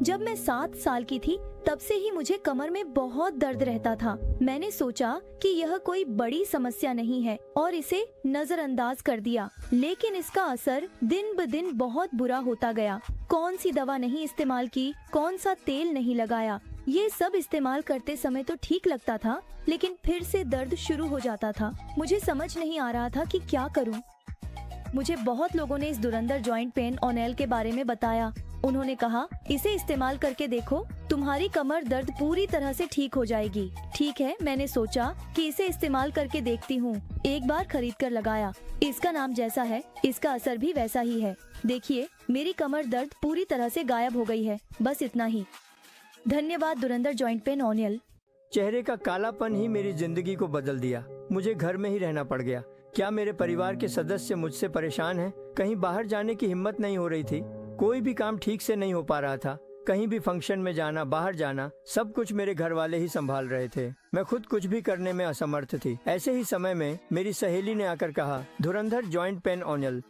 जब मैं 7 साल की थी तब से ही मुझे कमर में बहुत दर्द रहता था। मैंने सोचा कि यह कोई बड़ी समस्या नहीं है और इसे नजरअंदाज कर दिया, लेकिन इसका असर दिन ब दिन बहुत बुरा होता गया। कौन सी दवा नहीं इस्तेमाल की, कौन सा तेल नहीं लगाया, ये सब इस्तेमाल करते समय तो ठीक लगता था, लेकिन फिर से दर्द शुरू हो जाता था। मुझे समझ नहीं आ रहा था कि क्या करूं। मुझे बहुत लोगों ने इस धुरंधर जॉइंट पेन ओनेल के बारे में बताया। उन्होंने कहा, इसे इस्तेमाल करके देखो, तुम्हारी कमर दर्द पूरी तरह से ठीक हो जाएगी। ठीक है, मैंने सोचा कि इसे इस्तेमाल करके देखती हूँ। एक बार खरीद कर लगाया। इसका नाम जैसा है, इसका असर भी वैसा ही है। देखिए, मेरी कमर दर्द पूरी तरह से गायब हो गई है। बस इतना ही। धन्यवाद धुरंधर जॉइंट पेन ओनेल। चेहरे का कालापन ही मेरी जिंदगी को बदल दिया। मुझे घर में ही रहना पड़ गया। क्या मेरे परिवार के सदस्य मुझसे परेशान हैं? कहीं बाहर जाने की हिम्मत नहीं हो रही थी। कोई भी काम ठीक से नहीं हो पा रहा था। कहीं भी फंक्शन में जाना, बाहर जाना, सब कुछ मेरे घर वाले ही संभाल रहे थे। मैं खुद कुछ भी करने में असमर्थ थी। ऐसे ही समय में मेरी सहेली ने आकर कहा, धुरंधर जॉइंट पेन ओनेल,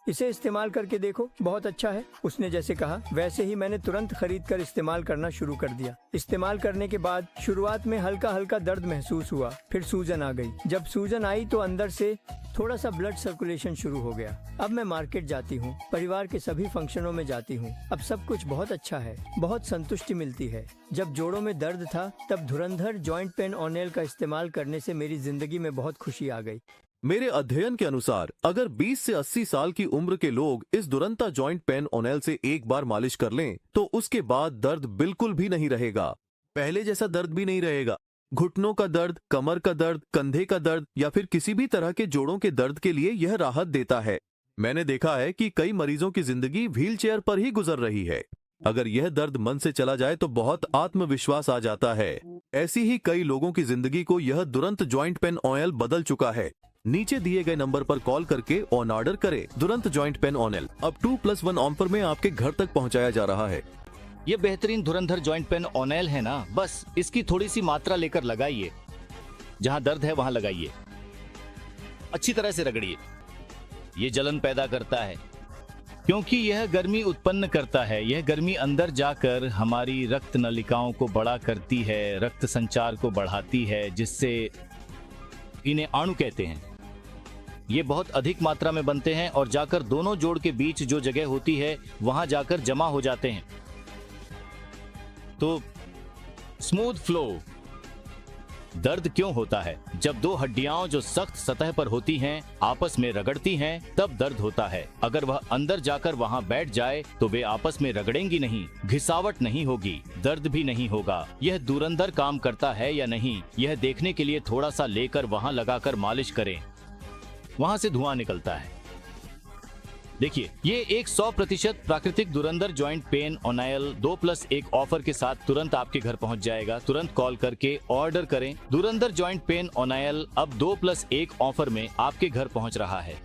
इसे इस्तेमाल करके देखो, बहुत अच्छा है। उसने जैसे कहा वैसे ही मैंने तुरंत खरीद कर इस्तेमाल करना शुरू कर दिया। इस्तेमाल करने के बाद शुरुआत में हल्का हल्का दर्द महसूस हुआ, फिर सूजन आ गई। जब सूजन आई तो अंदर से थोड़ा सा ब्लड सर्कुलेशन शुरू हो गया। अब मैं मार्केट जाती हूँ, परिवार के सभी फंक्शनों में जाती हूँ। अब सब कुछ बहुत अच्छा है, बहुत संतुष्टि मिलती है। जब जोड़ों में दर्द था तब धुरंधर जॉइंट पेन ओनेल का इस्तेमाल करने से मेरी जिंदगी में बहुत खुशी आ गई। मेरे अध्ययन के अनुसार अगर 20 से 80 साल की उम्र के लोग इस दुरंता जॉइंट पेन ओनेल से एक बार मालिश कर लें तो उसके बाद दर्द बिल्कुल भी नहीं रहेगा। पहले जैसा दर्द भी नहीं रहेगा। घुटनों का दर्द, कमर का दर्द, कंधे का दर्द या फिर किसी भी तरह के जोड़ों के दर्द के लिए यह राहत देता है। मैंने देखा है कि कई मरीजों की जिंदगी व्हील चेयर पर ही गुजर रही है। अगर यह दर्द मन से चला जाए तो बहुत आत्मविश्वास आ जाता है। ऐसी ही कई लोगों की जिंदगी को यह तुरंत जॉइंट पेन ओनेल बदल चुका है। नीचे दिए गए नंबर पर कॉल करके ऑन ऑर्डर करें तुरंत जॉइंट पेन ओनेल। अब 2+1 ऑफर में आपके घर तक पहुंचाया जा रहा है। ये बेहतरीन धुरंधर जॉइंट पेन ओनेल है ना, बस इसकी थोड़ी सी मात्रा लेकर लगाइए। जहां दर्द है वहां लगाइए, अच्छी तरह से रगड़िए। ये जलन पैदा करता है क्योंकि यह गर्मी उत्पन्न करता है। यह गर्मी अंदर जाकर हमारी रक्त नलिकाओं को बड़ा करती है, रक्त संचार को बढ़ाती है, जिससे इन्हें अणु कहते हैं। ये बहुत अधिक मात्रा में बनते हैं और जाकर दोनों जोड़ के बीच जो जगह होती है वहां जाकर जमा हो जाते हैं। तो स्मूथ फ्लो। दर्द क्यों होता है? जब दो हड्डियां जो सख्त सतह पर होती हैं आपस में रगड़ती हैं तब दर्द होता है। अगर वह अंदर जाकर वहां बैठ जाए तो वे आपस में रगड़ेंगी नहीं, घिसावट नहीं होगी, दर्द भी नहीं होगा। यह धुरंधर काम करता है या नहीं, यह देखने के लिए थोड़ा सा लेकर वहां लगाकर मालिश करें। वहां से धुआं निकलता है। देखिए, ये एक 100% प्राकृतिक धुरंधर जॉइंट पेन ओनेल 2+1 ऑफर के साथ तुरंत आपके घर पहुंच जाएगा। तुरंत कॉल करके ऑर्डर करें। धुरंधर जॉइंट पेन ओनेल अब 2+1 ऑफर में आपके घर पहुंच रहा है।